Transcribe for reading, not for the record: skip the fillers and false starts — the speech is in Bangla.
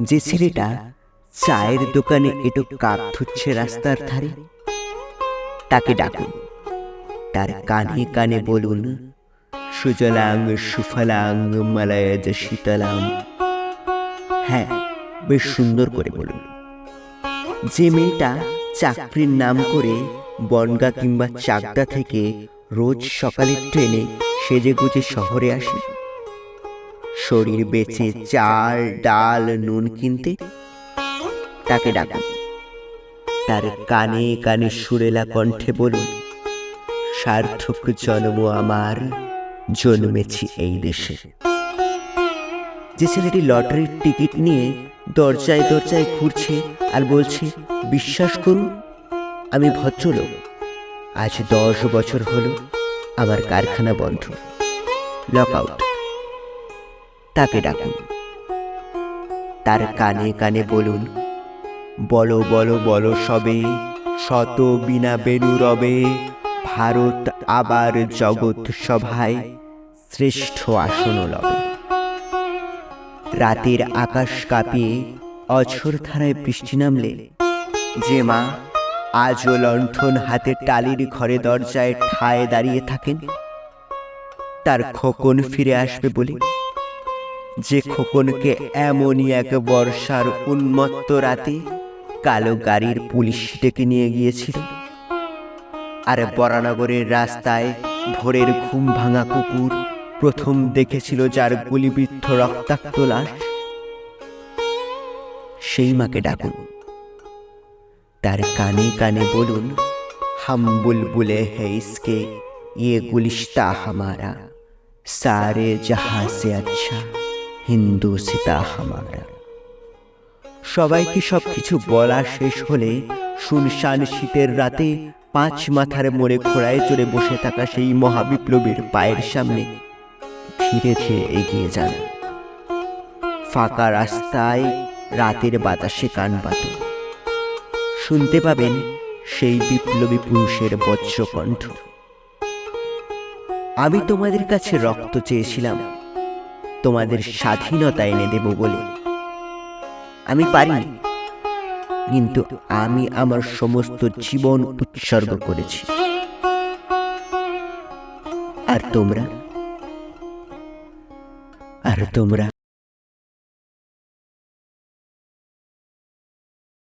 যে ছেলেটা চায়ের দোকানে একটু কাপ ধুচ্ছে রাস্তার ধারে, তাকে ডাকুন। তার কানে কানে বলুন, সুজলাং সুফলাং মলয়জ শীতলাং। হ্যাঁ, বেশ সুন্দর করে বলুন। যে মেয়েটা চাকরির নাম করে বনগা কিংবা চাকদা থেকে রোজ সকালের ট্রেনে সেজেগুজে শহরে আসে, শরীর বেচে চাল ডাল নুন কিনতে, তাকে ডাকুন। তার কানে কানে সুরেলা কণ্ঠে বলুন, সার্থক জন্ম আমার, জন্মেছি এই দেশে। যে ছেলেটি লটারির টিকিট নিয়ে দরজায় দরজায় ঘুরছে আর বলছে, বিশ্বাস করুন আমি ভদ্রলোক, আজ 10 বছর হলো আমার কারখানা বন্ধ, লক আউট, তাকে ডাকুন। তার কানে কানে বলুন, বলো বলো বলো সবে, শত বিনা বেনু রবে, ভারত আবার জগৎ সভায় শ্রেষ্ঠ আসন লবে। রাতের আকাশ কাঁপিয়ে অঝোর ধারায় বৃষ্টি নামলে যে মা আজও লণ্ঠন হাতে টালির ঘরে দরজায় ঠায় দাঁড়িয়ে থাকেন, তার খোকন ফিরে আসবে বলে, যে খোকনকে এমনই এক বর্ষার উন্মত্ত রাতে কালো গাড়ির পুলিশ ডেকে নিয়ে গিয়েছিল, আর বরানগরের রাস্তায় ভোরের ঘুম ভাঙা কুকুর প্রথম দেখেছিল যার গুলিবিদ্ধ রক্তাক্ত লাশ, সেই মাকে ডাকুন। তার কানে কানে বলুন, হাম বুলবুলে है इसके ये गुलिस्ता हमारा, सारे जहां से अच्छा হিন্দুসিতা হামারা। সবাইকে সবকিছু বলা শেষ হলে শুনশান শীতের রাতে 5 মাথার মোড়ে ঘোড়ায় চড়ে বসে থাকা সেই মহাবিপ্লবীর পায়ের সামনে ধীরে ধীরে এগিয়ে যান। ফাঁকা রাস্তায় রাতের বাতাসে কান পাতুন, শুনতে পাবেন সেই বিপ্লবী পুরুষের বজ্রকণ্ঠ। আমি তোমাদের কাছে রক্ত চেয়েছিলাম তোমাদের স্বাধীনতা এনে দেব বলে, আমি পারিনি, কিন্তু আমি আমার সমস্ত জীবন উৎসর্গ করেছি। আর তোমরা